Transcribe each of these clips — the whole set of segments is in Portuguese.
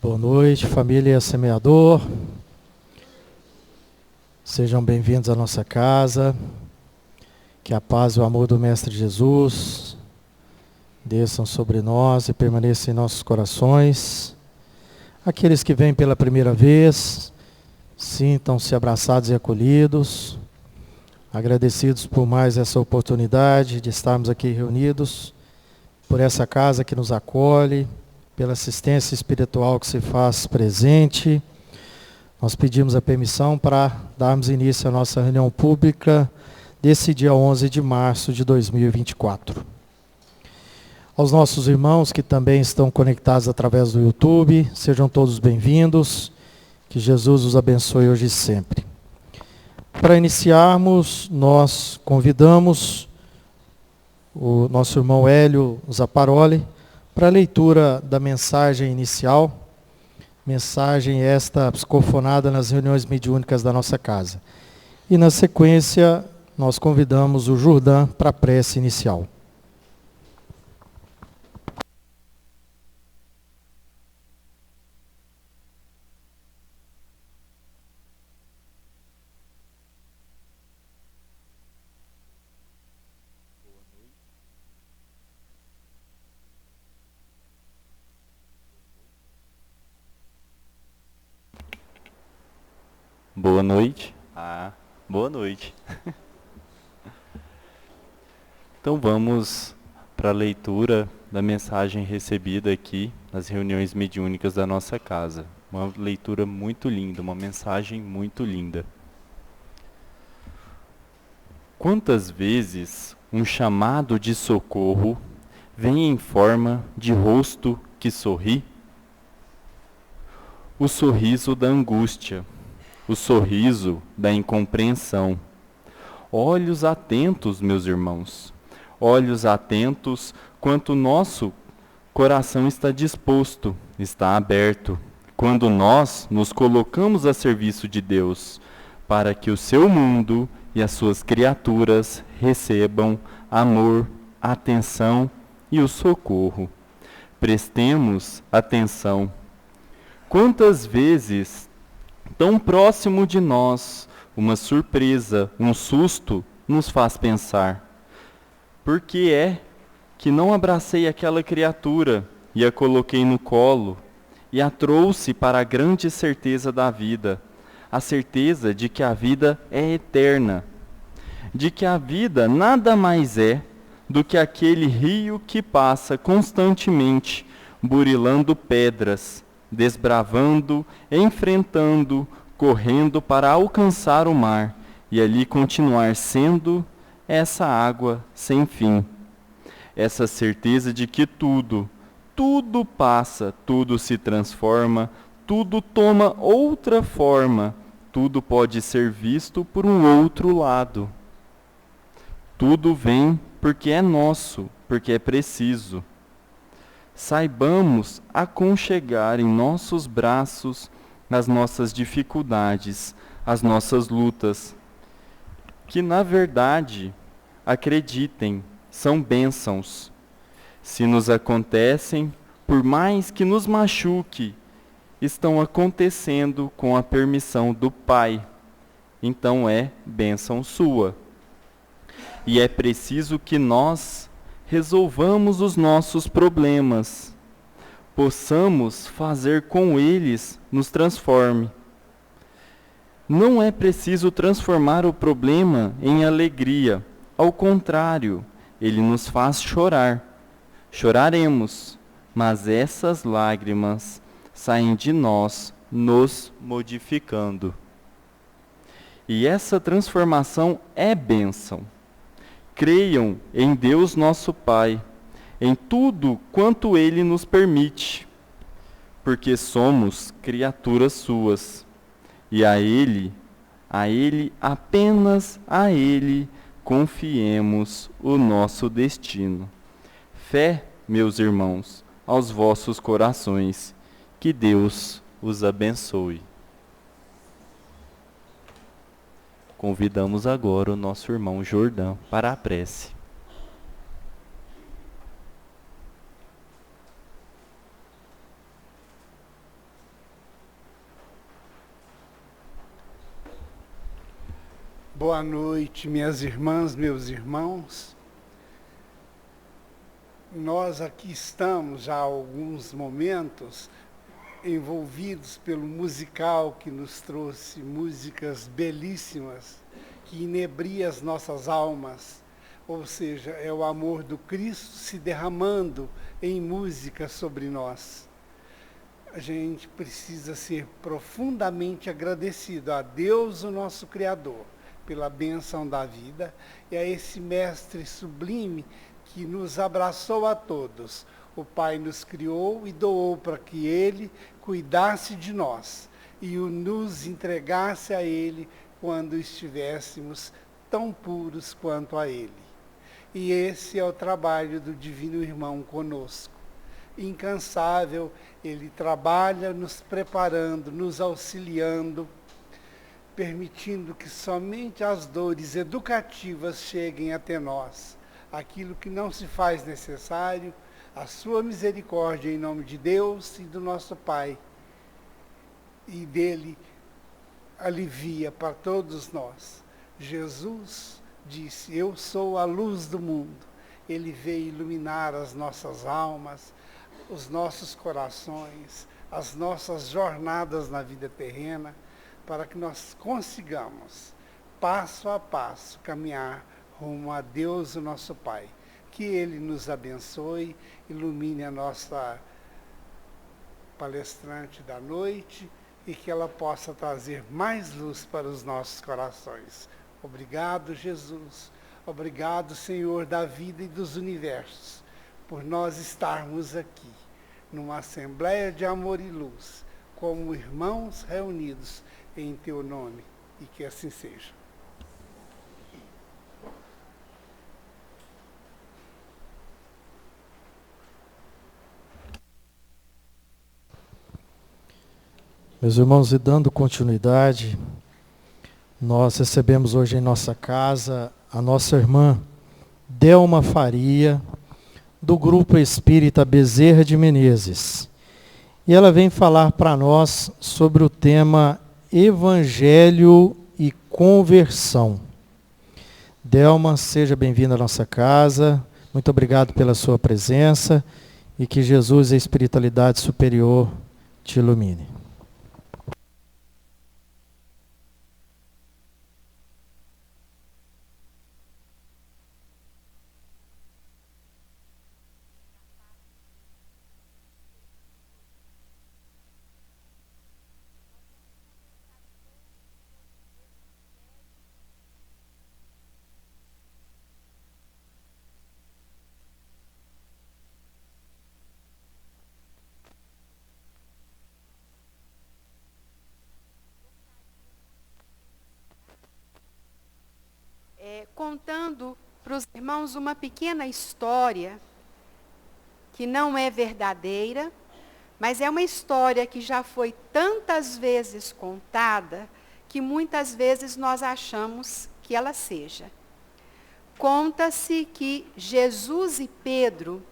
Boa noite, família Semeador. Sejam bem-vindos à nossa casa. Que a paz e o amor do Mestre Jesus desçam sobre nós e permaneçam em nossos corações. Aqueles que vêm pela primeira vez, sintam-se abraçados e acolhidos. Agradecidos por mais essa oportunidade de estarmos aqui reunidos, por essa casa que nos acolhe, pela assistência espiritual que se faz presente. Nós pedimos a permissão para darmos início à nossa reunião pública desse dia 11 de março de 2024. Aos nossos irmãos que também estão conectados através do YouTube, sejam todos bem-vindos. Que Jesus os abençoe hoje e sempre. Para iniciarmos, nós convidamos o nosso irmão Hélio Zaparoli para a leitura da mensagem inicial, mensagem esta psicofonada nas reuniões mediúnicas da nossa casa. E na sequência, nós convidamos o Jordão para a prece inicial. Boa noite. Boa noite. Então vamos para a leitura da mensagem recebida aqui nas reuniões mediúnicas da nossa casa. Uma leitura muito linda, uma mensagem muito linda. Quantas vezes um chamado de socorro vem em forma de rosto que sorri? O sorriso da angústia, o sorriso da incompreensão. Olhos atentos, meus irmãos, olhos atentos quanto nosso coração está disposto, está aberto, quando nós nos colocamos a serviço de Deus, para que o seu mundo e as suas criaturas recebam amor, atenção e o socorro. Prestemos atenção. Quantas vezes tão próximo de nós, uma surpresa, um susto, nos faz pensar: por que é que não abracei aquela criatura e a coloquei no colo e a trouxe para a grande certeza da vida, a certeza de que a vida é eterna, de que a vida nada mais é do que aquele rio que passa constantemente burilando pedras, desbravando, enfrentando, correndo para alcançar o mar e ali continuar sendo essa água sem fim. Essa certeza de que tudo passa, tudo se transforma, tudo toma outra forma, tudo pode ser visto por um outro lado. Tudo vem porque é nosso, porque é preciso. Saibamos aconchegar em nossos braços as nossas dificuldades, as nossas lutas, que na verdade, acreditem, são bênçãos. Se nos acontecem, por mais que nos machuque, estão acontecendo com a permissão do Pai. Então é bênção sua. E é preciso que nós resolvamos os nossos problemas, possamos fazer com eles nos transforme. Não é preciso transformar o problema em alegria, ao contrário, ele nos faz chorar. Choraremos, mas essas lágrimas saem de nós, nos modificando. E essa transformação é bênção. Creiam em Deus nosso Pai, em tudo quanto Ele nos permite, porque somos criaturas suas, e a Ele, apenas a Ele, confiemos o nosso destino. Fé, meus irmãos, aos vossos corações, que Deus os abençoe. Convidamos agora o nosso irmão Jordão para a prece. Boa noite, minhas irmãs, meus irmãos. Nós aqui estamos já há alguns momentos envolvidos pelo musical que nos trouxe músicas belíssimas, que inebria as nossas almas, ou seja, é o amor do Cristo se derramando em música sobre nós. A gente precisa ser profundamente agradecido a Deus, o nosso Criador, pela bênção da vida, e a esse Mestre sublime que nos abraçou a todos. O Pai nos criou e doou para que Ele cuidasse de nós e nos entregasse a Ele quando estivéssemos tão puros quanto a Ele. E esse é o trabalho do Divino Irmão conosco. Incansável, Ele trabalha nos preparando, nos auxiliando, permitindo que somente as dores educativas cheguem até nós. Aquilo que não se faz necessário, a sua misericórdia em nome de Deus e do nosso Pai. E dele alivia para todos nós. Jesus disse, eu sou a luz do mundo. Ele veio iluminar as nossas almas, os nossos corações, as nossas jornadas na vida terrena, para que nós consigamos, passo a passo, caminhar rumo a Deus, o nosso Pai. Que Ele nos abençoe, ilumine a nossa palestrante da noite e que ela possa trazer mais luz para os nossos corações. Obrigado, Jesus. Obrigado, Senhor da vida e dos universos, por nós estarmos aqui, numa assembleia de amor e luz, como irmãos reunidos em Teu nome, e que assim seja. Meus irmãos, e dando continuidade, nós recebemos hoje em nossa casa a nossa irmã Delma Faria, do Grupo Espírita Bezerra de Menezes. E ela vem falar para nós sobre o tema Evangelho e Conversão. Delma, seja bem-vinda à nossa casa. Muito obrigado pela sua presença e que Jesus e a espiritualidade superior te ilumine. Contando para os irmãos uma pequena história que não é verdadeira, mas é uma história que já foi tantas vezes contada que muitas vezes nós achamos que ela seja. Conta-se que Jesus e Pedro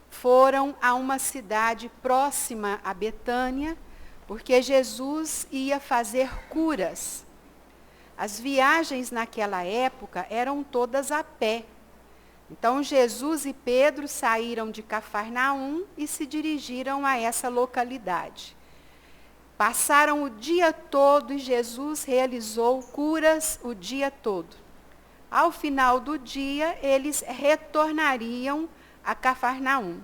foram a uma cidade próxima a Betânia, porque Jesus ia fazer curas. As viagens naquela época eram todas a pé. Então Jesus e Pedro saíram de Cafarnaum e se dirigiram a essa localidade. Passaram o dia todo e Jesus realizou curas o dia todo. Ao final do dia, eles retornariam a Cafarnaum.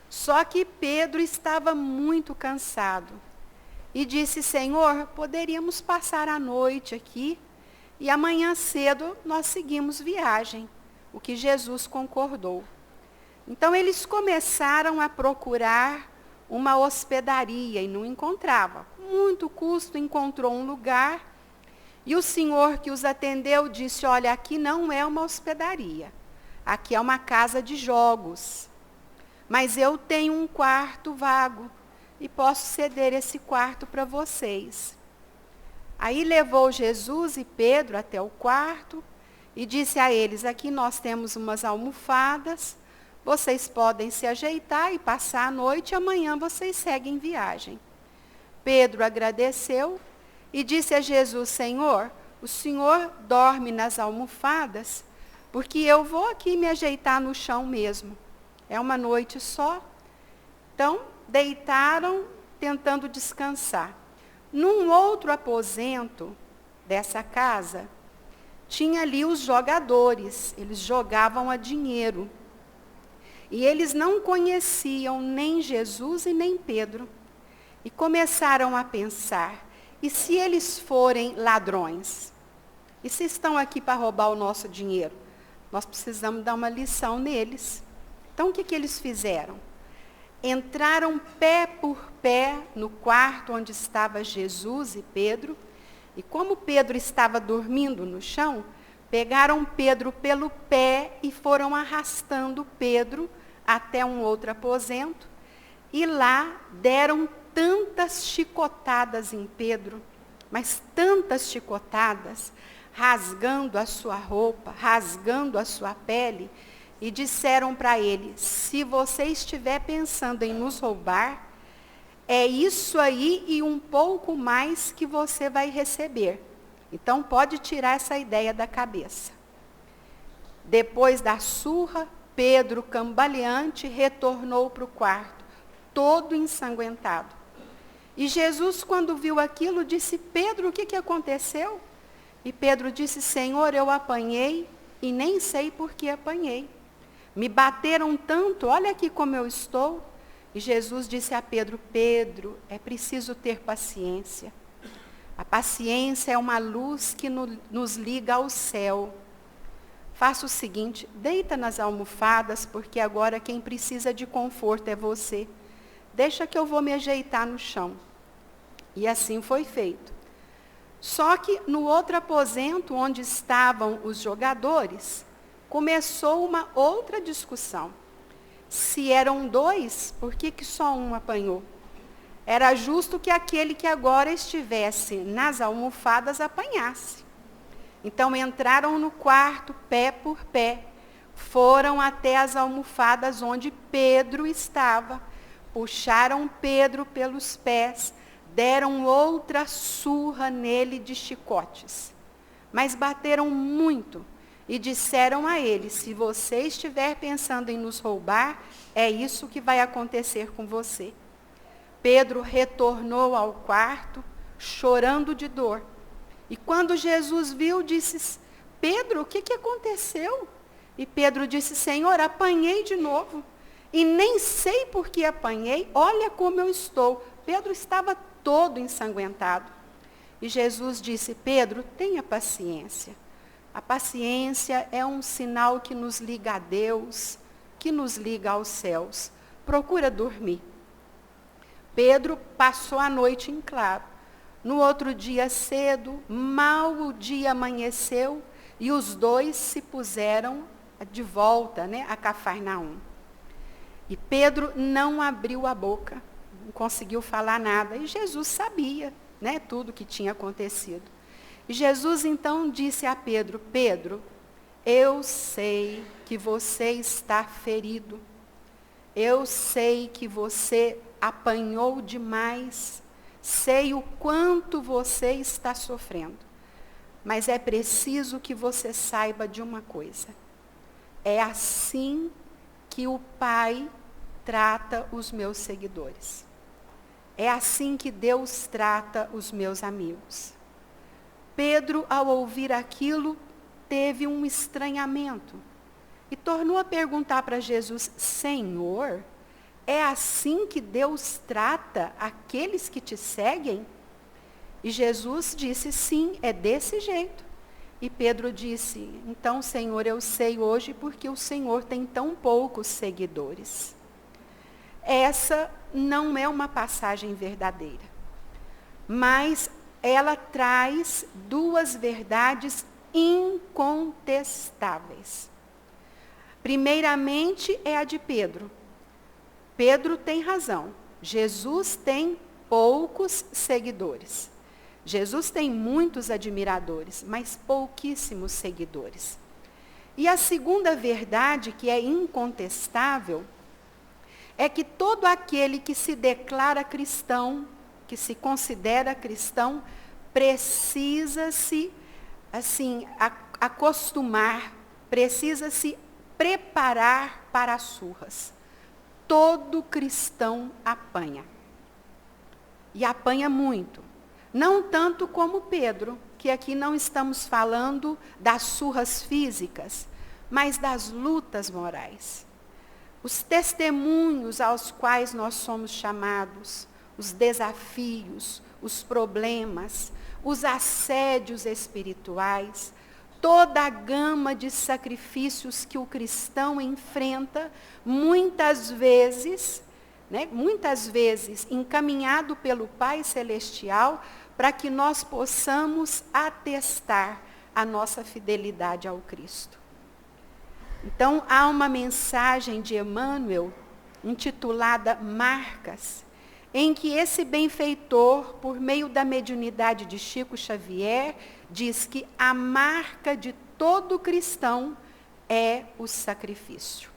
Só que Pedro estava muito cansado. E disse, Senhor, poderíamos passar a noite aqui e amanhã cedo nós seguimos viagem, o que Jesus concordou. Então eles começaram a procurar uma hospedaria e não encontrava. Muito custo, encontrou um lugar e o senhor que os atendeu disse, olha, aqui não é uma hospedaria, aqui é uma casa de jogos, mas eu tenho um quarto vago e posso ceder esse quarto para vocês. Aí levou Jesus e Pedro até o quarto e disse a eles, aqui nós temos umas almofadas, vocês podem se ajeitar e passar a noite, e amanhã vocês seguem viagem. Pedro agradeceu e disse a Jesus, Senhor, o senhor dorme nas almofadas, porque eu vou aqui me ajeitar no chão mesmo. É uma noite só. Então, deitaram, tentando descansar. Num outro aposento dessa casa, tinha ali os jogadores, eles jogavam a dinheiro. E eles não conheciam nem Jesus e nem Pedro. E começaram a pensar, e se eles forem ladrões? E se estão aqui para roubar o nosso dinheiro? Nós precisamos dar uma lição neles. Então, o que eles fizeram? Entraram pé por pé no quarto onde estava Jesus e Pedro, e como Pedro estava dormindo no chão, pegaram Pedro pelo pé e foram arrastando Pedro até um outro aposento, e lá deram tantas chicotadas em Pedro, mas tantas chicotadas, rasgando a sua roupa, rasgando a sua pele, e disseram para ele: se você estiver pensando em nos roubar, é isso aí e um pouco mais que você vai receber. Então pode tirar essa ideia da cabeça. Depois da surra, Pedro, cambaleante, retornou para o quarto, todo ensanguentado. E Jesus, quando viu aquilo, disse: Pedro, o que aconteceu? E Pedro disse: Senhor, eu apanhei e nem sei por que apanhei. Me bateram tanto, olha aqui como eu estou. E Jesus disse a Pedro: Pedro, é preciso ter paciência. A paciência é uma luz que nos liga ao céu. Faça o seguinte, deita nas almofadas, porque agora quem precisa de conforto é você. Deixa que eu vou me ajeitar no chão. E assim foi feito. Só que no outro aposento, onde estavam os jogadores, começou uma outra discussão. Se eram dois, por que só um apanhou? Era justo que aquele que agora estivesse nas almofadas apanhasse. Então entraram no quarto, pé por pé, foram até as almofadas onde Pedro estava, puxaram Pedro pelos pés, deram outra surra nele de chicotes. Mas bateram muito e disseram a ele: se você estiver pensando em nos roubar, é isso que vai acontecer com você. Pedro retornou ao quarto, chorando de dor. E quando Jesus viu, disse: Pedro, o que aconteceu? E Pedro disse: Senhor, apanhei de novo. E nem sei por que apanhei, olha como eu estou. Pedro estava todo ensanguentado. E Jesus disse: Pedro, tenha paciência. A paciência é um sinal que nos liga a Deus, que nos liga aos céus. Procura dormir. Pedro passou a noite em claro. No outro dia cedo, mal o dia amanheceu, e os dois se puseram de volta, a Cafarnaum. E Pedro não abriu a boca, não conseguiu falar nada. E Jesus sabia, tudo o que tinha acontecido. E Jesus então disse a Pedro: Pedro, eu sei que você está ferido. Eu sei que você apanhou demais. Sei o quanto você está sofrendo. Mas é preciso que você saiba de uma coisa. É assim que o Pai trata os meus seguidores. É assim que Deus trata os meus amigos. Pedro, ao ouvir aquilo, teve um estranhamento. E tornou a perguntar para Jesus: Senhor, é assim que Deus trata aqueles que te seguem? E Jesus disse: sim, é desse jeito. E Pedro disse: então, Senhor, eu sei hoje porque o Senhor tem tão poucos seguidores. Essa não é uma passagem verdadeira, mas ela traz duas verdades incontestáveis. Primeiramente é a de Pedro. Pedro tem razão. Jesus tem poucos seguidores. Jesus tem muitos admiradores, mas pouquíssimos seguidores. E a segunda verdade, que é incontestável, é que todo aquele que se declara cristão, que se considera cristão, precisa se assim, acostumar, precisa se preparar para as surras. Todo cristão apanha. E apanha muito. Não tanto como Pedro, que aqui não estamos falando das surras físicas, mas das lutas morais. Os testemunhos aos quais nós somos chamados, os desafios, os problemas, os assédios espirituais, toda a gama de sacrifícios que o cristão enfrenta, muitas vezes encaminhado pelo Pai Celestial, para que nós possamos atestar a nossa fidelidade ao Cristo. Então, há uma mensagem de Emmanuel, intitulada Marcas, em que esse benfeitor, por meio da mediunidade de Chico Xavier, diz que a marca de todo cristão é o sacrifício.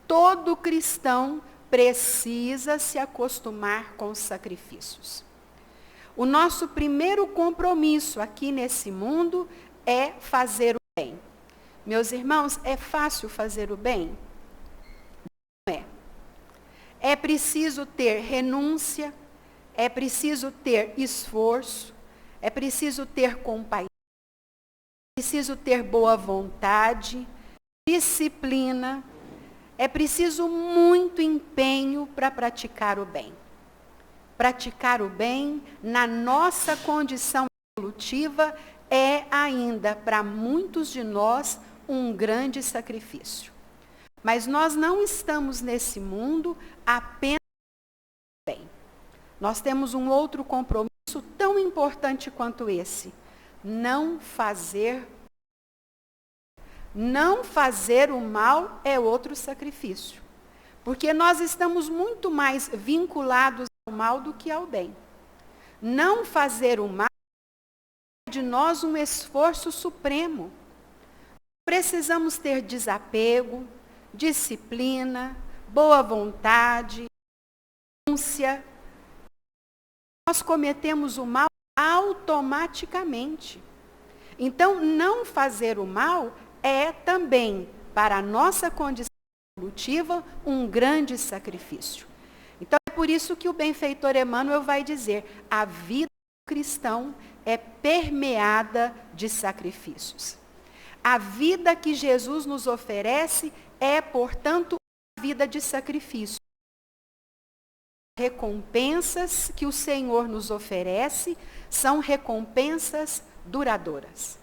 Todo cristão precisa se acostumar com os sacrifícios. O nosso primeiro compromisso aqui nesse mundo é fazer o bem. Meus irmãos, é fácil fazer o bem? Não é. É preciso ter renúncia, é preciso ter esforço, é preciso ter compaixão, é preciso ter boa vontade, disciplina, é preciso muito empenho para praticar o bem. Praticar o bem na nossa condição evolutiva é ainda, para muitos de nós, um grande sacrifício. Mas nós não estamos nesse mundo apenas bem. Nós temos um outro compromisso tão importante quanto esse: não fazer o mal é outro sacrifício. Porque nós estamos muito mais vinculados ao mal do que ao bem. Não fazer o mal é de nós um esforço supremo. Precisamos ter desapego, disciplina, boa vontade, renúncia. Nós cometemos o mal automaticamente. Então, não fazer o mal é também, para a nossa condição evolutiva, um grande sacrifício. Então, é por isso que o benfeitor Emmanuel vai dizer: a vida do cristão é permeada de sacrifícios. A vida que Jesus nos oferece é, portanto, uma vida de sacrifício. As recompensas que o Senhor nos oferece são recompensas duradouras.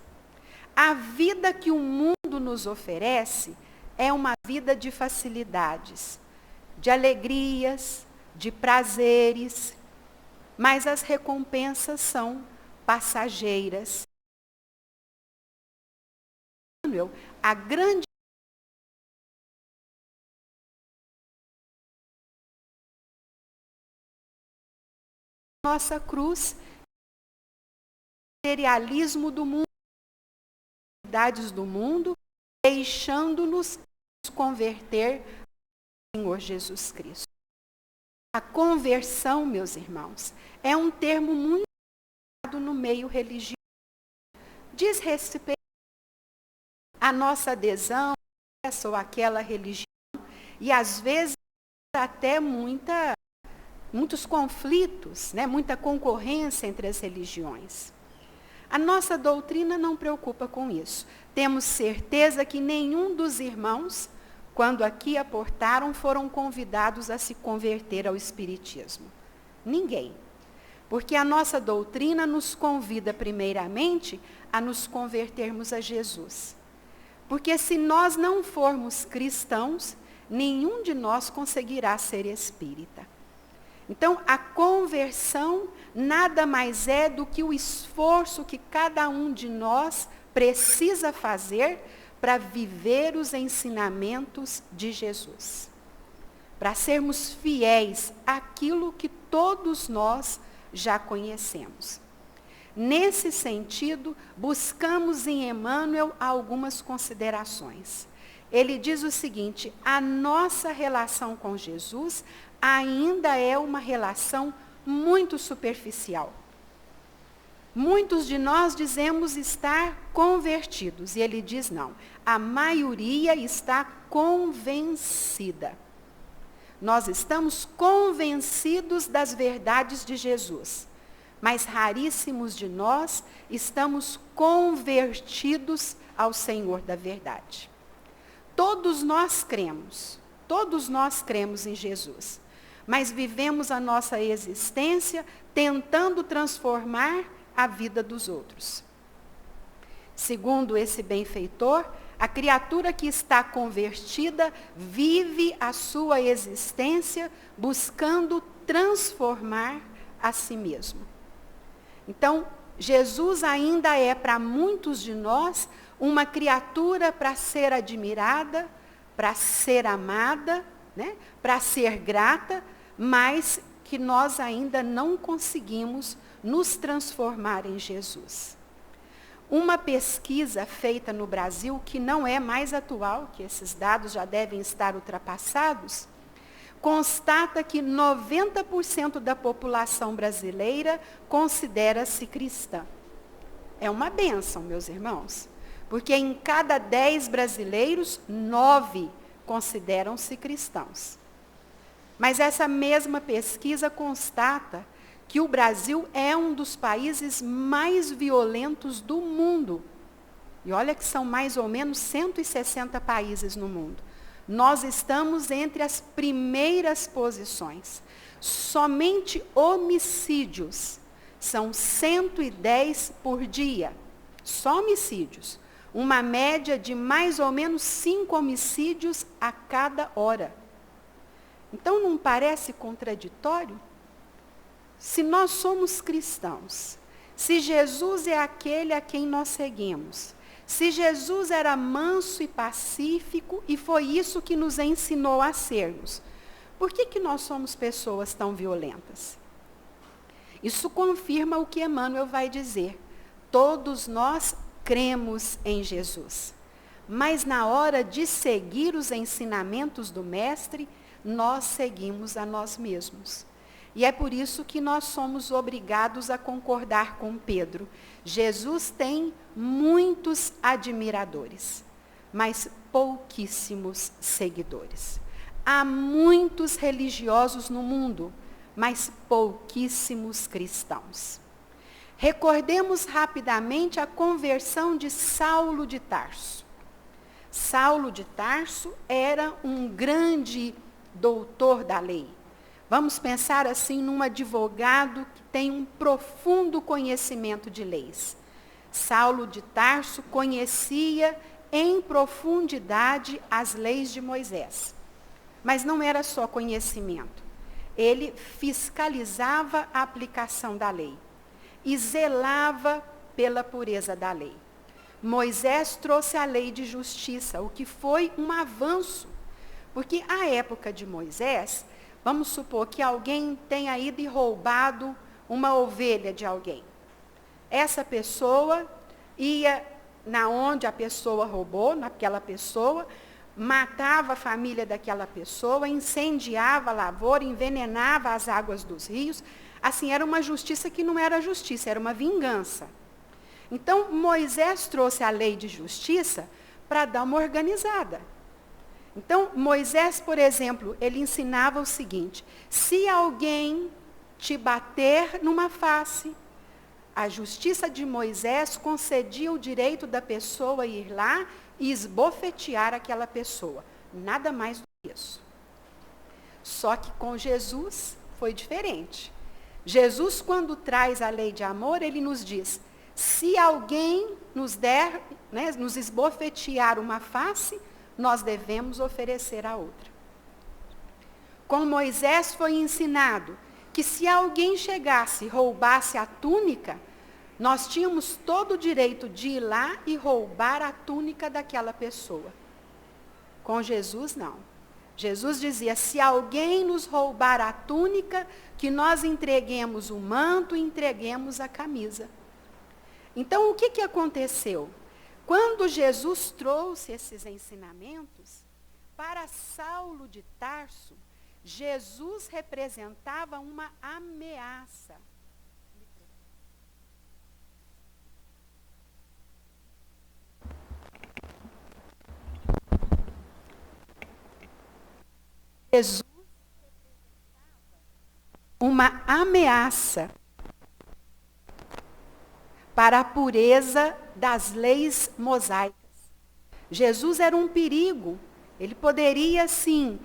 A vida que o mundo nos oferece é uma vida de facilidades, de alegrias, de prazeres, mas as recompensas são passageiras. A grande nossa cruz, o materialismo do mundo, as necessidades do mundo, deixando-nos converter ao Senhor Jesus Cristo. A conversão, meus irmãos, é um termo muito usado no meio religioso. Diz respeito à nossa adesão a essa ou aquela religião, e às vezes até muitos conflitos, muita concorrência entre as religiões. A nossa doutrina não preocupa com isso. Temos certeza que nenhum dos irmãos, quando aqui aportaram, foram convidados a se converter ao Espiritismo. Ninguém. Porque a nossa doutrina nos convida, primeiramente, a nos convertermos a Jesus. Porque se nós não formos cristãos, nenhum de nós conseguirá ser espírita. Então, a conversão nada mais é do que o esforço que cada um de nós precisa fazer para viver os ensinamentos de Jesus. Para sermos fiéis àquilo que todos nós já conhecemos. Nesse sentido, buscamos em Emmanuel algumas considerações. Ele diz o seguinte: a nossa relação com Jesus ainda é uma relação muito superficial. Muitos de nós dizemos estar convertidos, e ele diz não. A maioria está convencida. Nós estamos convencidos das verdades de Jesus, mas raríssimos de nós estamos convertidos ao Senhor da verdade. Todos nós cremos em Jesus, mas vivemos a nossa existência tentando transformar a vida dos outros. Segundo esse benfeitor, a criatura que está convertida vive a sua existência buscando transformar a si mesmo. Então, Jesus ainda é para muitos de nós uma criatura para ser admirada, para ser amada, né? Para ser grata, mas que nós ainda não conseguimos nos transformar em Jesus. Uma pesquisa feita no Brasil, que não é mais atual, que esses dados já devem estar ultrapassados, constata que 90% da população brasileira considera-se cristã. É uma bênção, meus irmãos, porque em cada 10 brasileiros, 9 consideram-se cristãos. Mas essa mesma pesquisa constata que o Brasil é um dos países mais violentos do mundo. E olha que são mais ou menos 160 países no mundo. Nós estamos entre as primeiras posições. Somente homicídios são 110 por dia. Só homicídios. Uma média de mais ou menos 5 homicídios a cada hora. Então não parece contraditório? Se nós somos cristãos, se Jesus é aquele a quem nós seguimos, se Jesus era manso e pacífico e foi isso que nos ensinou a sermos, por que nós somos pessoas tão violentas? Isso confirma o que Emmanuel vai dizer. Todos nós cremos em Jesus, mas na hora de seguir os ensinamentos do Mestre, nós seguimos a nós mesmos. E é por isso que nós somos obrigados a concordar com Pedro. Jesus tem muitos admiradores, mas pouquíssimos seguidores. Há muitos religiosos no mundo, mas pouquíssimos cristãos. Recordemos rapidamente a conversão de Saulo de Tarso. Saulo de Tarso era um grande doutor da lei. Vamos pensar assim num advogado que tem um profundo conhecimento de leis. Saulo de Tarso conhecia em profundidade as leis de Moisés. Mas não era só conhecimento. Ele fiscalizava a aplicação da lei e zelava pela pureza da lei. Moisés trouxe a lei de justiça, o que foi um avanço. Porque à época de Moisés, vamos supor que alguém tenha ido e roubado uma ovelha de alguém. Essa pessoa ia na onde a pessoa roubou, naquela pessoa, matava a família daquela pessoa, incendiava a lavoura, envenenava as águas dos rios. Assim, era uma justiça que não era justiça, era uma vingança. Então, Moisés trouxe a lei de justiça para dar uma organizada. Então, Moisés, por exemplo, ele ensinava o seguinte: se alguém te bater numa face, a justiça de Moisés concedia o direito da pessoa ir lá e esbofetear aquela pessoa. Nada mais do que isso. Só que com Jesus foi diferente. Jesus, quando traz a lei de amor, ele nos diz: se alguém nos der, nos esbofetear uma face, nós devemos oferecer a outra. Com Moisés foi ensinado que se alguém chegasse e roubasse a túnica, nós tínhamos todo o direito de ir lá e roubar a túnica daquela pessoa. Com Jesus, não. Jesus dizia: se alguém nos roubar a túnica, que nós entreguemos o manto e entreguemos a camisa. Então, o que aconteceu? Quando Jesus trouxe esses ensinamentos, para Saulo de Tarso, Jesus representava uma ameaça. Jesus uma ameaça para a pureza das leis mosaicas. Jesus era um perigo. Ele poderia, assim,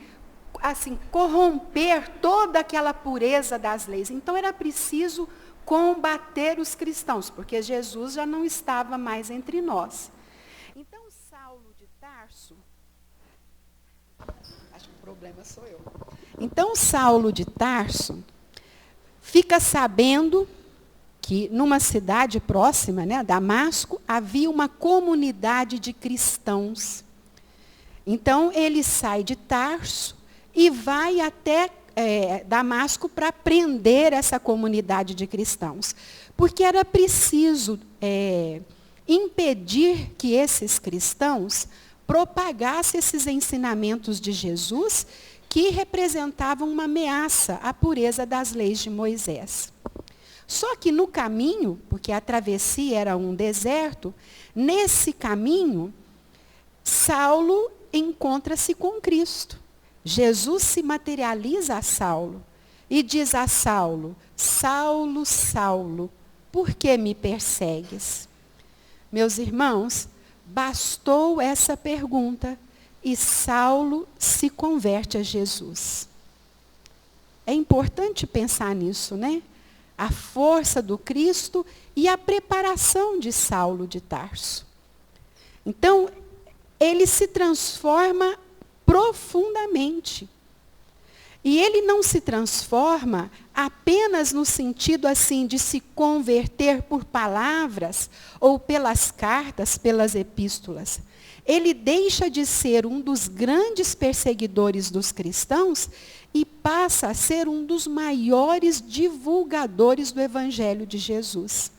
corromper toda aquela pureza das leis. Então era preciso combater os cristãos, porque Jesus já não estava mais entre nós. Então Saulo de Tarso, acho que o problema sou eu. Então Saulo de Tarso fica sabendo que numa cidade próxima, né, Damasco, havia uma comunidade de cristãos. Então ele sai de Tarso e vai até Damasco para prender essa comunidade de cristãos. Porque era preciso impedir que esses cristãos propagassem esses ensinamentos de Jesus, que representavam uma ameaça à pureza das leis de Moisés. Só que no caminho, porque a travessia era um deserto, nesse caminho, Saulo encontra-se com Cristo. Jesus se materializa a Saulo e diz a Saulo: Saulo, Saulo, por que me persegues? Meus irmãos, bastou essa pergunta e Saulo se converte a Jesus. É importante pensar nisso, né? A força do Cristo e a preparação de Saulo de Tarso. Então, ele se transforma profundamente. E ele não se transforma apenas no sentido assim de se converter por palavras ou pelas cartas, pelas epístolas. Ele deixa de ser um dos grandes perseguidores dos cristãos e passa a ser um dos maiores divulgadores do Evangelho de Jesus.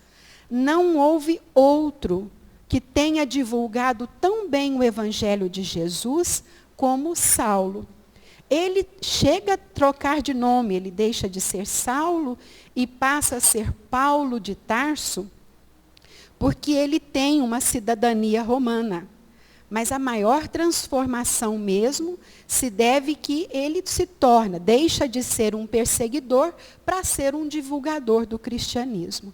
Não houve outro que tenha divulgado tão bem o Evangelho de Jesus como Saulo. Ele chega a trocar de nome, ele deixa de ser Saulo e passa a ser Paulo de Tarso, porque ele tem uma cidadania romana. Mas a maior transformação mesmo se deve que ele se torna, deixa de ser um perseguidor para ser um divulgador do cristianismo.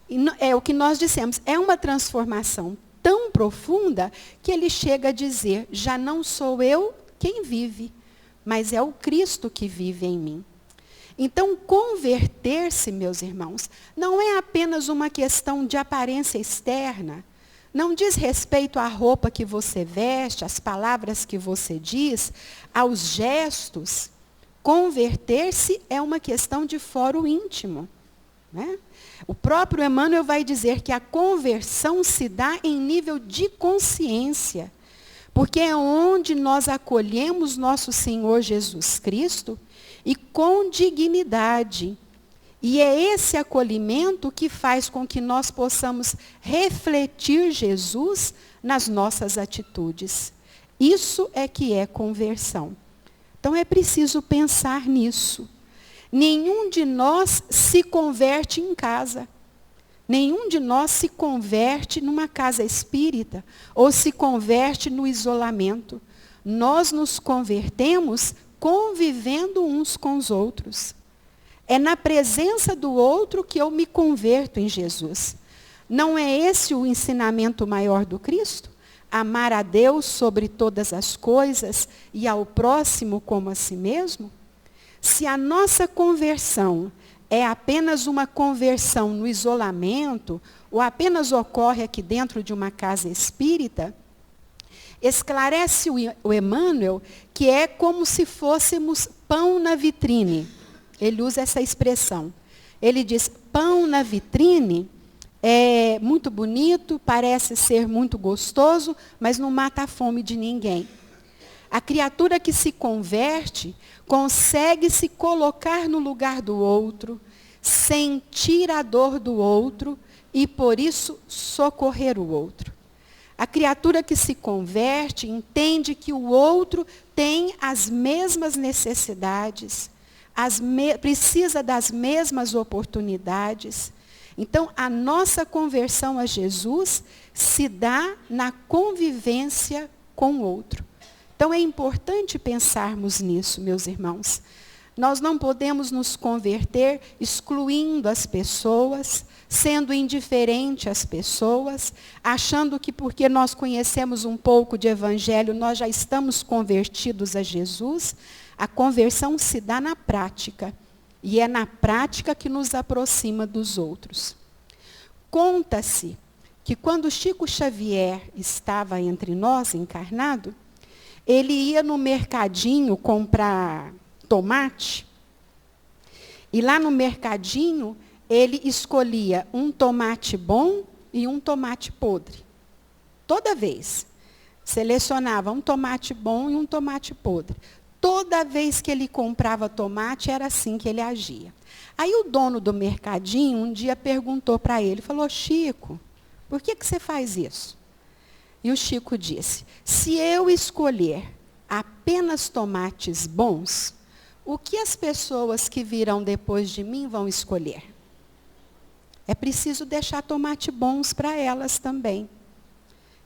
E é o que nós dissemos, é uma transformação tão profunda que ele chega a dizer: já não sou eu quem vive, mas é o Cristo que vive em mim. Então, converter-se, meus irmãos, não é apenas uma questão de aparência externa. Não diz respeito à roupa que você veste, às palavras que você diz, aos gestos. Converter-se é uma questão de foro íntimo, né? O próprio Emmanuel vai dizer que a conversão se dá em nível de consciência, porque é onde nós acolhemos nosso Senhor Jesus Cristo e com dignidade. E é esse acolhimento que faz com que nós possamos refletir Jesus nas nossas atitudes. Isso é que é conversão. Então é preciso pensar nisso. Nenhum de nós se converte em casa. Nenhum de nós se converte numa casa espírita ou se converte no isolamento. Nós nos convertemos convivendo uns com os outros. É na presença do outro que eu me converto em Jesus. Não é esse o ensinamento maior do Cristo? Amar a Deus sobre todas as coisas e ao próximo como a si mesmo? Se a nossa conversão é apenas uma conversão no isolamento, ou apenas ocorre aqui dentro de uma casa espírita, esclarece o Emmanuel que é como se fôssemos pão na vitrine. Ele usa essa expressão. Ele diz: pão na vitrine é muito bonito, parece ser muito gostoso, mas não mata a fome de ninguém. A criatura que se converte consegue se colocar no lugar do outro, sentir a dor do outro e, por isso, socorrer o outro. A criatura que se converte entende que o outro tem as mesmas necessidades, precisa das mesmas oportunidades. Então, a nossa conversão a Jesus se dá na convivência com o outro. Então, Então é importante pensarmos nisso, meus irmãos. Nós não podemos nos converter excluindo as pessoas, sendo indiferente às pessoas, achando que porque nós conhecemos um pouco de evangelho, nós já estamos convertidos a Jesus. A conversão se dá na prática, e é na prática que nos aproxima dos outros. Conta-se que quando Chico Xavier estava entre nós, encarnado, ele ia no mercadinho comprar tomate, e lá no mercadinho ele escolhia um tomate bom e um tomate podre. Toda vez. Selecionava um tomate bom e um tomate podre. Toda vez que ele comprava tomate, era assim que ele agia. Aí o dono do mercadinho um dia perguntou para ele, falou: Chico, por que você faz isso? E o Chico disse: se eu escolher apenas tomates bons, o que as pessoas que virão depois de mim vão escolher? É preciso deixar tomate bons para elas também.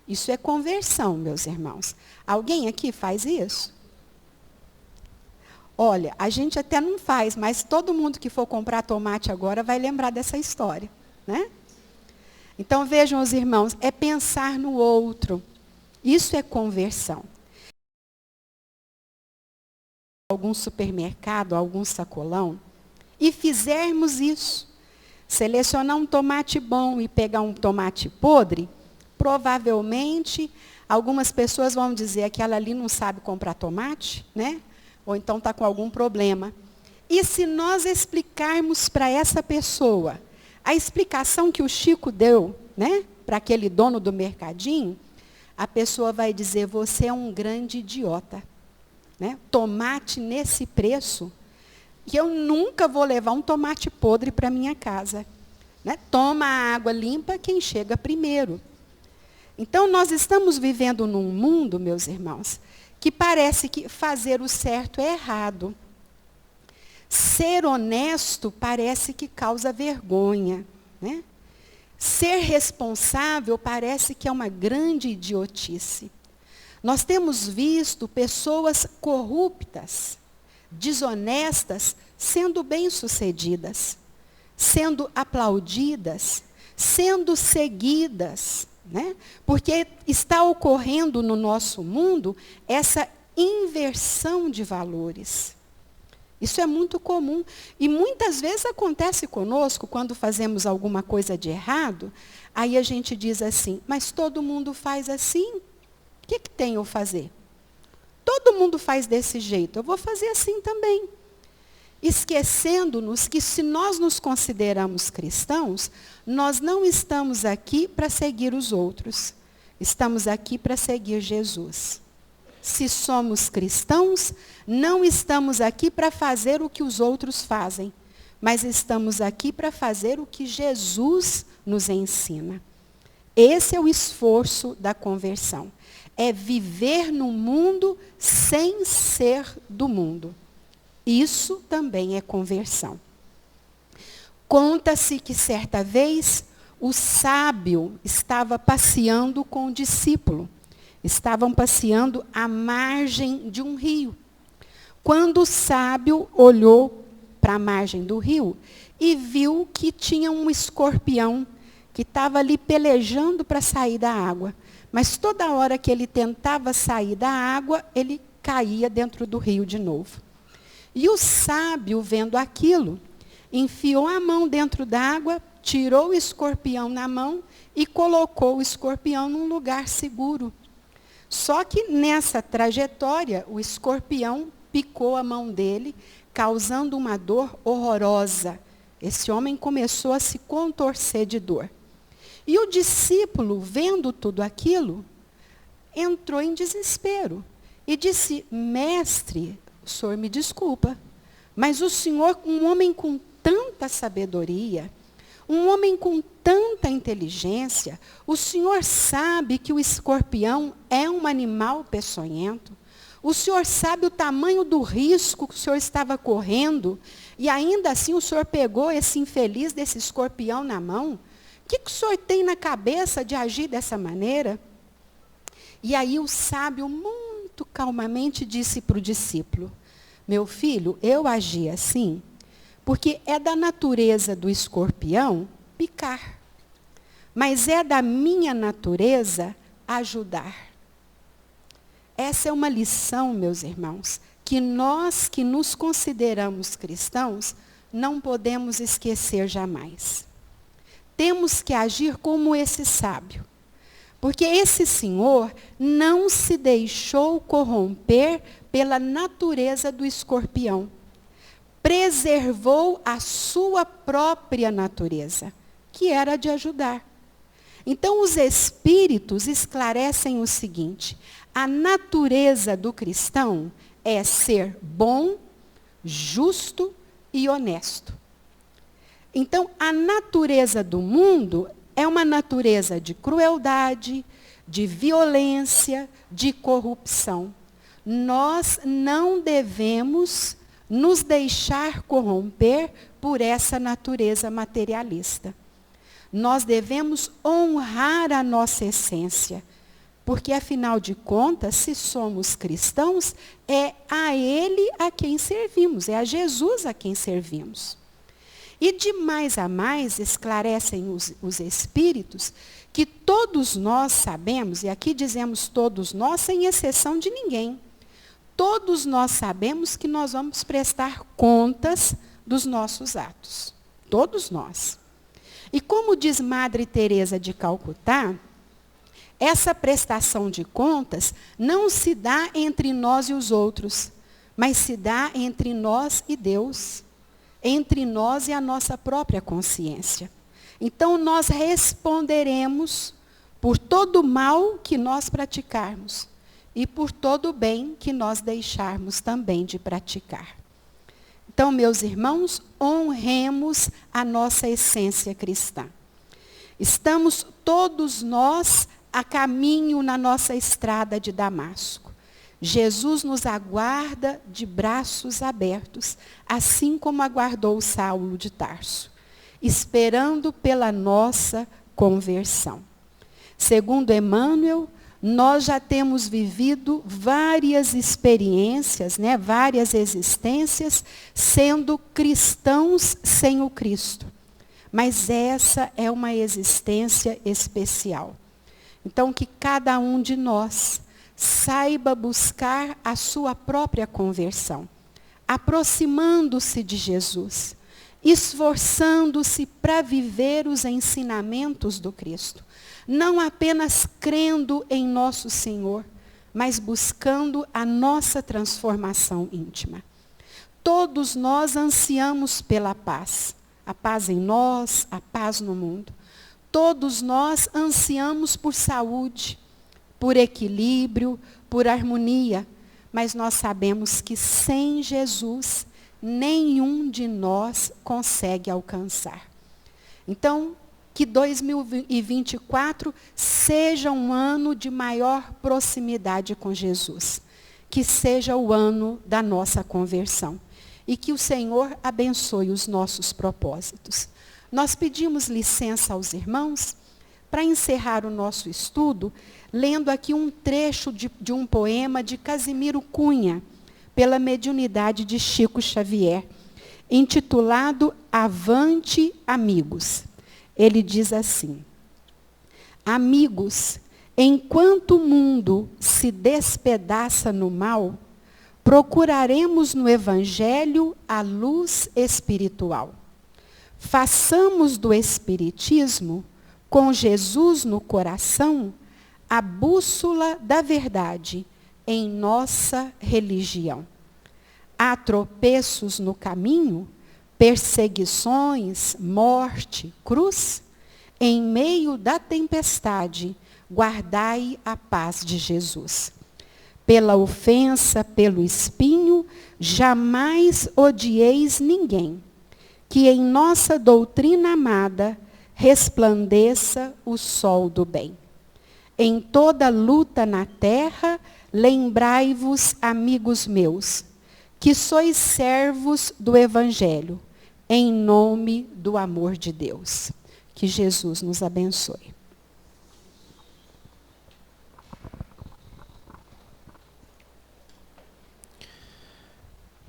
Isso é conversão, meus irmãos. Alguém aqui faz isso? Olha, a gente até não faz, mas todo mundo que for comprar tomate agora vai lembrar dessa história, né? Então vejam, os irmãos, é pensar no outro. Isso é conversão. Algum supermercado, algum sacolão, e fizermos isso, selecionar um tomate bom e pegar um tomate podre, provavelmente algumas pessoas vão dizer: aquela ali não sabe comprar tomate, né? Ou então está com algum problema. E se nós explicarmos para essa pessoa a explicação que o Chico deu, né, para aquele dono do mercadinho, a pessoa vai dizer: você é um grande idiota. Né? Tomate nesse preço, que eu nunca vou levar um tomate podre para minha casa. Né? Toma a água limpa quem chega primeiro. Então, nós estamos vivendo num mundo, meus irmãos, que parece que fazer o certo é errado. Ser honesto parece que causa vergonha. Né? Ser responsável parece que é uma grande idiotice. Nós temos visto pessoas corruptas, desonestas, sendo bem-sucedidas, sendo aplaudidas, sendo seguidas, né? Porque está ocorrendo no nosso mundo essa inversão de valores. Isso é muito comum. E muitas vezes acontece conosco, quando fazemos alguma coisa de errado, aí a gente diz assim: mas todo mundo faz assim? O que tem eu fazer? Todo mundo faz desse jeito, eu vou fazer assim também. Esquecendo-nos que, se nós nos consideramos cristãos, nós não estamos aqui para seguir os outros. Estamos aqui para seguir Jesus. Se somos cristãos, não estamos aqui para fazer o que os outros fazem, mas estamos aqui para fazer o que Jesus nos ensina. Esse é o esforço da conversão. É viver no mundo sem ser do mundo. Isso também é conversão. Conta-se que certa vez o sábio estava passeando com o discípulo. Estavam passeando à margem de um rio. Quando o sábio olhou para a margem do rio e viu que tinha um escorpião que estava ali pelejando para sair da água. Mas toda hora que ele tentava sair da água, ele caía dentro do rio de novo. E o sábio, vendo aquilo, enfiou a mão dentro da água, tirou o escorpião na mão e colocou o escorpião num lugar seguro. Só que nessa trajetória, o escorpião picou a mão dele, causando uma dor horrorosa. Esse homem começou a se contorcer de dor. E o discípulo, vendo tudo aquilo, entrou em desespero e disse: mestre, o senhor me desculpa, mas o senhor, um homem com tanta sabedoria, um homem com tanta inteligência, o senhor sabe que o escorpião é um animal peçonhento? O senhor sabe o tamanho do risco que o senhor estava correndo, e ainda assim o senhor pegou esse infeliz desse escorpião na mão? O que o senhor tem na cabeça de agir dessa maneira? E aí o sábio, muito muito calmamente disse para o discípulo: meu filho, eu agi assim porque é da natureza do escorpião picar, mas é da minha natureza ajudar. Essa é uma lição, meus irmãos, que nós que nos consideramos cristãos não podemos esquecer jamais. Temos que agir como esse sábio, porque esse senhor não se deixou corromper pela natureza do escorpião. Preservou a sua própria natureza, que era de ajudar. Então, os espíritos esclarecem o seguinte: a natureza do cristão é ser bom, justo e honesto. Então, a natureza do mundo é uma natureza de crueldade, de violência, de corrupção. Nós não devemos nos deixar corromper por essa natureza materialista. Nós devemos honrar a nossa essência, porque, afinal de contas, se somos cristãos, é a Ele a quem servimos, é a Jesus a quem servimos. E de mais a mais esclarecem os espíritos que todos nós sabemos, e aqui dizemos todos nós, sem exceção de ninguém, todos nós sabemos que nós vamos prestar contas dos nossos atos. Todos nós. E como diz Madre Teresa de Calcutá, essa prestação de contas não se dá entre nós e os outros, mas se dá entre nós e Deus, entre nós e a nossa própria consciência. Então, nós responderemos por todo o mal que nós praticarmos e por todo o bem que nós deixarmos também de praticar. Então, meus irmãos, honremos a nossa essência cristã. Estamos todos nós a caminho na nossa estrada de Damasco. Jesus nos aguarda de braços abertos, assim como aguardou Saulo de Tarso, esperando pela nossa conversão. Segundo Emmanuel, nós já temos vivido várias experiências, várias existências, sendo cristãos sem o Cristo. Mas essa é uma existência especial. Então, que cada um de nós saiba buscar a sua própria conversão, aproximando-se de Jesus, esforçando-se para viver os ensinamentos do Cristo. Não apenas crendo em nosso Senhor, mas buscando a nossa transformação íntima. Todos nós ansiamos pela paz. A paz em nós, a paz no mundo. Todos nós ansiamos por saúde, por equilíbrio, por harmonia. Mas nós sabemos que sem Jesus, nenhum de nós consegue alcançar. Então, que 2024 seja um ano de maior proximidade com Jesus. Que seja o ano da nossa conversão. E que o Senhor abençoe os nossos propósitos. Nós pedimos licença aos irmãos para encerrar o nosso estudo, lendo aqui um trecho de um poema de Casimiro Cunha, pela mediunidade de Chico Xavier, intitulado Avante, Amigos. Ele diz assim: amigos, enquanto o mundo se despedaça no mal, procuraremos no Evangelho a luz espiritual. Façamos do Espiritismo, com Jesus no coração, a bússola da verdade em nossa religião. Há tropeços no caminho, perseguições, morte, cruz? Em meio da tempestade, guardai a paz de Jesus. Pela ofensa, pelo espinho, jamais odieis ninguém. Que em nossa doutrina amada resplandeça o sol do bem. Em toda luta na terra, lembrai-vos, amigos meus, que sois servos do Evangelho, em nome do amor de Deus. Que Jesus nos abençoe.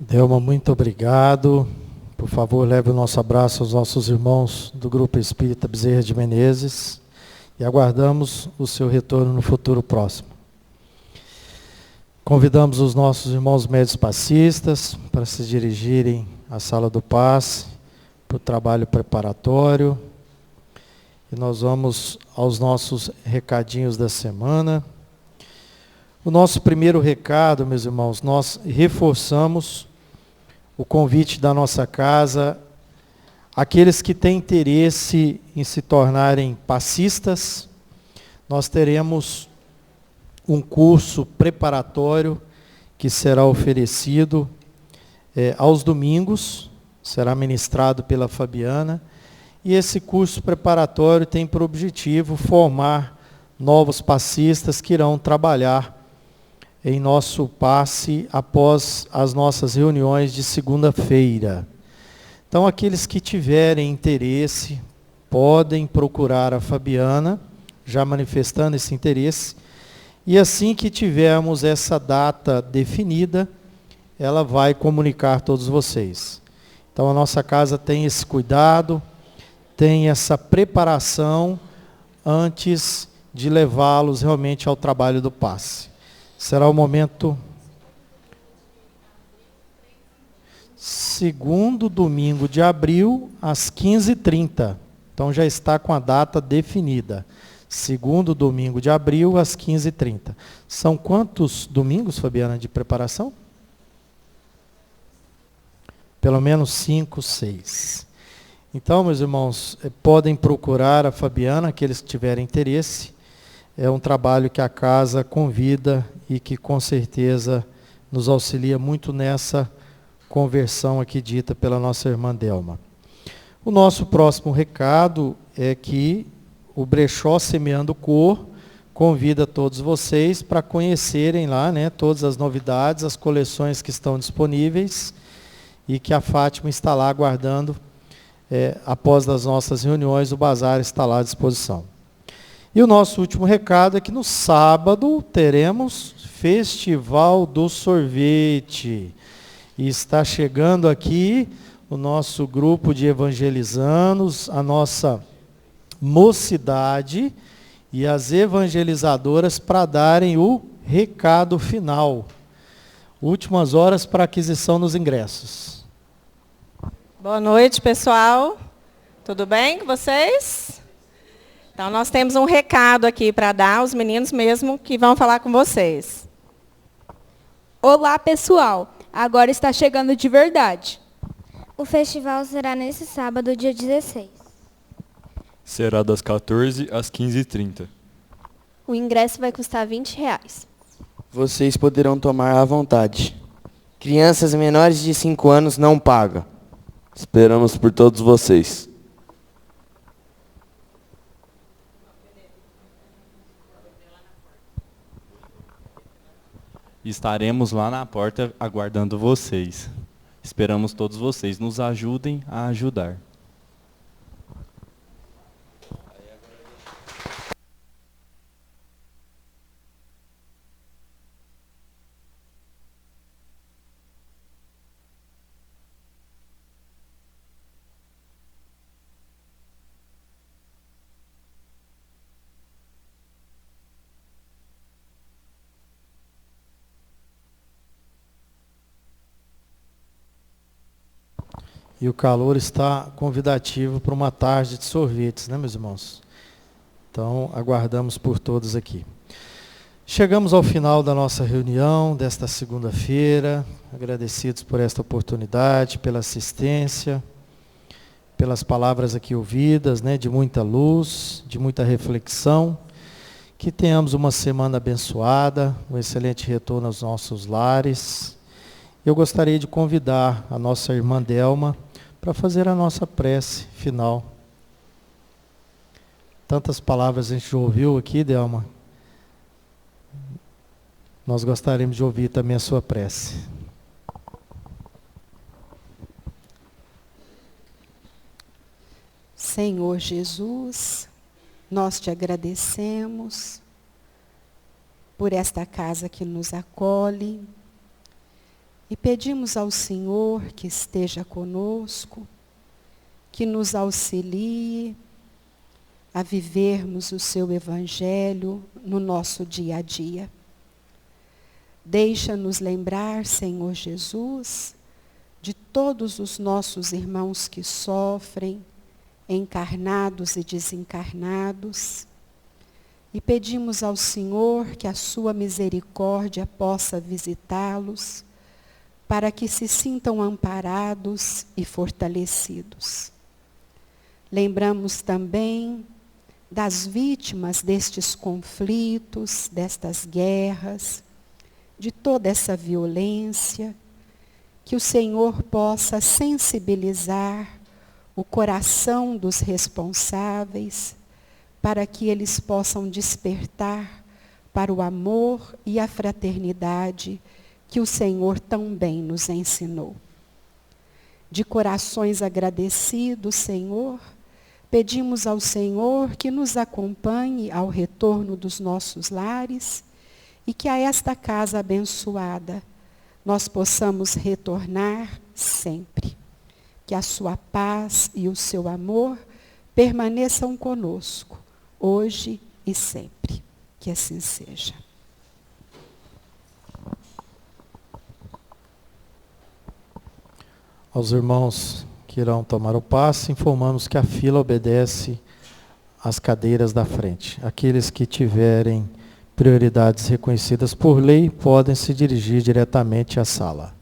Delma, muito obrigado. Por favor, leve o nosso abraço aos nossos irmãos do Grupo Espírita Bezerra de Menezes e aguardamos o seu retorno no futuro próximo. Convidamos os nossos irmãos médios passistas para se dirigirem à sala do passe para o trabalho preparatório. E nós vamos aos nossos recadinhos da semana. O nosso primeiro recado, meus irmãos, nós reforçamos o convite da nossa casa, aqueles que têm interesse em se tornarem passistas. Nós teremos um curso preparatório que será oferecido aos domingos, será ministrado pela Fabiana, e esse curso preparatório tem por objetivo formar novos passistas que irão trabalhar em nosso passe após as nossas reuniões de segunda-feira. Então, aqueles que tiverem interesse, podem procurar a Fabiana, já manifestando esse interesse, e assim que tivermos essa data definida, ela vai comunicar a todos vocês. Então, a nossa casa tem esse cuidado, tem essa preparação antes de levá-los realmente ao trabalho do passe. Será o momento segundo domingo de abril, às 15h30. Então já está com a data definida. Segundo domingo de abril, às 15h30. São quantos domingos, Fabiana, de preparação? Pelo menos 5, 6. Então, meus irmãos, podem procurar a Fabiana, aqueles que tiverem interesse. É um trabalho que a casa convida e que com certeza nos auxilia muito nessa conversão aqui dita pela nossa irmã Delma. O nosso próximo recado é que o Brechó Semeando Cor convida todos vocês para conhecerem lá, né, todas as novidades, as coleções que estão disponíveis e que a Fátima está lá aguardando. Após as nossas reuniões, o bazar está lá à disposição. E o nosso último recado é que no sábado teremos Festival do Sorvete. E está chegando aqui o nosso grupo de evangelizandos, a nossa mocidade e as evangelizadoras para darem o recado final. Últimas horas para aquisição dos ingressos. Boa noite, pessoal. Tudo bem com vocês? Então, nós temos um recado aqui para dar aos meninos mesmo que vão falar com vocês. Olá, pessoal. Agora está chegando de verdade. O festival será nesse sábado, dia 16. Será das 14 às 15h30. O ingresso vai custar R$20. Vocês poderão tomar à vontade. Crianças menores de 5 anos não pagam. Esperamos por todos vocês. Estaremos lá na porta aguardando vocês. Esperamos todos vocês. Nos ajudem a ajudar. E o calor está convidativo para uma tarde de sorvetes, né, meus irmãos? Então, aguardamos por todos aqui. Chegamos ao final da nossa reunião desta segunda-feira, agradecidos por esta oportunidade, pela assistência, pelas palavras aqui ouvidas, né, de muita luz, de muita reflexão. Que tenhamos uma semana abençoada, um excelente retorno aos nossos lares. Eu gostaria de convidar a nossa irmã Delma para fazer a nossa prece final. Tantas palavras a gente já ouviu aqui, Delma. Nós gostaríamos de ouvir também a sua prece. Senhor Jesus, nós te agradecemos por esta casa que nos acolhe, E pedimos ao Senhor que esteja conosco, que nos auxilie a vivermos o seu Evangelho no nosso dia a dia. Deixa-nos lembrar, Senhor Jesus, de todos os nossos irmãos que sofrem, encarnados e desencarnados, e pedimos ao Senhor que a sua misericórdia possa visitá-los, para que se sintam amparados e fortalecidos. Lembramos também das vítimas destes conflitos, destas guerras, de toda essa violência, que o Senhor possa sensibilizar o coração dos responsáveis, para que eles possam despertar para o amor e a fraternidade que o Senhor tão bem nos ensinou. De corações agradecidos, Senhor, pedimos ao Senhor que nos acompanhe ao retorno dos nossos lares e que a esta casa abençoada nós possamos retornar sempre. Que a sua paz e o seu amor permaneçam conosco, hoje e sempre. Que assim seja. Aos irmãos que irão tomar o passe, informamos que a fila obedece às cadeiras da frente. Aqueles que tiverem prioridades reconhecidas por lei podem se dirigir diretamente à sala.